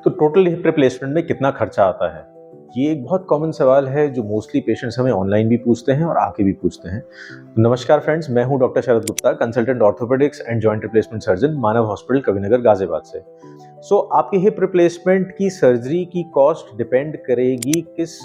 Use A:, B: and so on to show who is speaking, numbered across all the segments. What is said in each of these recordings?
A: तो total hip replacement में कितना खर्चा आता है? ये एक बहुत कॉमन सवाल है जो मोस्टली पेशेंट्स हमें ऑनलाइन भी पूछते हैं और आके भी पूछते हैं। नमस्कार फ्रेंड्स, मैं हूं doctor Sharad Gupta, consultant orthopaedics and joint replacement surgeon, Manav hospital Kavi Nagar Ghaziabad से। आपकी हिप रिप्लेसमेंट की सर्जरी की कॉस्ट डिपेंड करेगी किस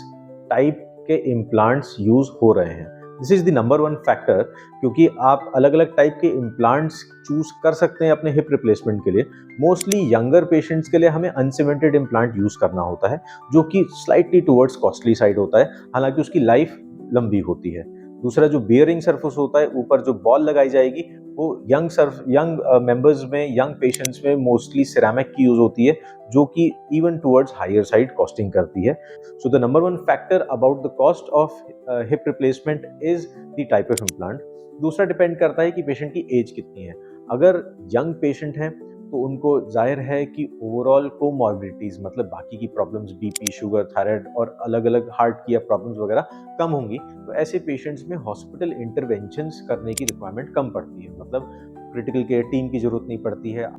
A: टाइप के इम्प्लांट्स यूज हो रहे हैं। This is the number one factor, क्योंकि आप अलग अलग टाइप के इम्प्लांट्स चूज कर सकते हैं अपने हिप रिप्लेसमेंट के लिए। मोस्टली यंगर पेशेंट्स के लिए हमें अनसीमेंटेड इम्प्लांट यूज करना होता है, जो कि स्लाइटली टुवर्ड्स कॉस्टली साइड होता है, हालांकि उसकी लाइफ लंबी होती है। दूसरा जो बियरिंग सरफेस होता है, ऊपर जो बॉल लगाई जाएगी, वो यंग मेंबर्स में, यंग पेशेंट्स में मोस्टली सिरेमिक की यूज होती है, जो कि even towards higher side costing करती है। So the number one factor about the cost of hip replacement is the type of implant. दूसरा डिपेंड करता है कि पेशेंट की एज कितनी है। अगर यंग पेशेंट है तो उनको जाहिर है कि ओवरऑल कोमॉर्बिडिटीज, मतलब बाकी की प्रॉब्लम्स, बीपी, शुगर, थायराइड और अलग अलग हार्ट की प्रॉब्लम्स वगैरह कम होंगी। तो ऐसे पेशेंट्स में हॉस्पिटल इंटरवेंशंस करने की रिक्वायरमेंट कम पड़ती है, मतलब क्रिटिकल केयर टीम की जरूरत नहीं पड़ती है,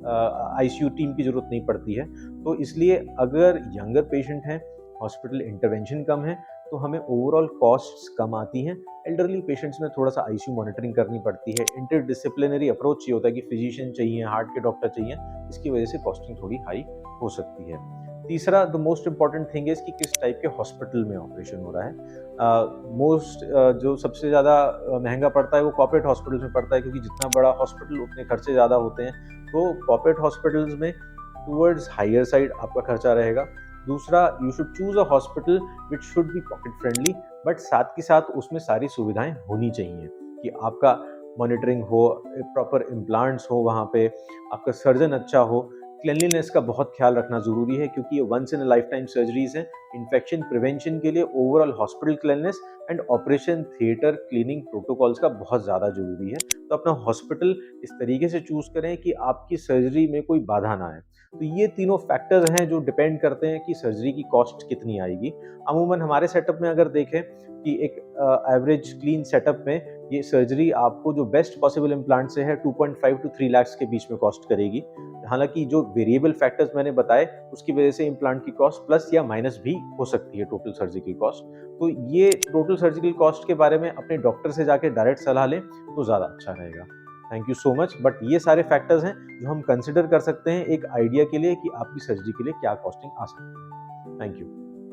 A: आईसीयू टीम की जरूरत नहीं पड़ती है। तो इसलिए अगर यंगर पेशेंट है, हॉस्पिटल इंटरवेंशन कम है, तो हमें ओवरऑल कॉस्ट्स कम आती हैं। एल्डरली पेशेंट्स में थोड़ा सा आईसीयू मॉनिटरिंग करनी पड़ती है, इंटरडिसिप्लिनरी अप्रोच ये होता है कि फिजिशियन चाहिए, हार्ट के डॉक्टर चाहिए, इसकी वजह से कॉस्टिंग थोड़ी हाई हो सकती है। तीसरा, the most important thing is कि किस टाइप के हॉस्पिटल में ऑपरेशन हो रहा है। जो सबसे ज़्यादा महंगा पड़ता है वो कॉर्पोरेट हॉस्पिटल्स में पड़ता है, क्योंकि जितना बड़ा हॉस्पिटल उतने खर्चे ज़्यादा होते हैं। तो कॉर्पोरेट हॉस्पिटल्स में टूवर्ड्स हायर साइड आपका खर्चा रहेगा। दूसरा, you should choose a hospital which should be pocket friendly, but साथ के साथ उसमें सारी सुविधाएं होनी चाहिए कि आपका मॉनिटरिंग हो, प्रॉपर इम्प्लांट्स हो, वहाँ पे आपका सर्जन अच्छा हो। क्लिनलीनेस का बहुत ख्याल रखना ज़रूरी है, क्योंकि ये once in a lifetime surgeries हैं। इन्फेक्शन प्रिवेंशन के लिए overall hospital cleanliness and operation theatre cleaning protocols का बहुत ज़्यादा ज़रूरी है। तो अपना हॉस्पिटल इस तरीके से चूज करें कि आपकी सर्जरी में कोई बाधा ना आए। तो ये तीनों फैक्टर्स हैं जो डिपेंड करते हैं कि सर्जरी की कॉस्ट कितनी आएगी। अमूमन हमारे सेटअप में अगर देखें कि एक एवरेज क्लीन सेटअप में ये सर्जरी आपको जो बेस्ट पॉसिबल इम्प्लांट से है 2.5 to 3 लाख के बीच में कॉस्ट करेगी। हालांकि जो वेरिएबल फैक्टर्स मैंने बताए उसकी वजह से इम्प्लांट की कॉस्ट प्लस या माइनस भी हो सकती है टोटल सर्जिकल कॉस्ट। तो ये टोटल सर्जिकल कॉस्ट के बारे में अपने डॉक्टर से जाके डायरेक्ट सलाह लें तो ज़्यादा अच्छा रहेगा। Thank you so much. But ये सारे फैक्टर्स हैं जो हम कंसिडर कर सकते हैं एक आइडिया के लिए कि आपकी सर्जरी के लिए क्या कॉस्टिंग आ सकती है। Thank you.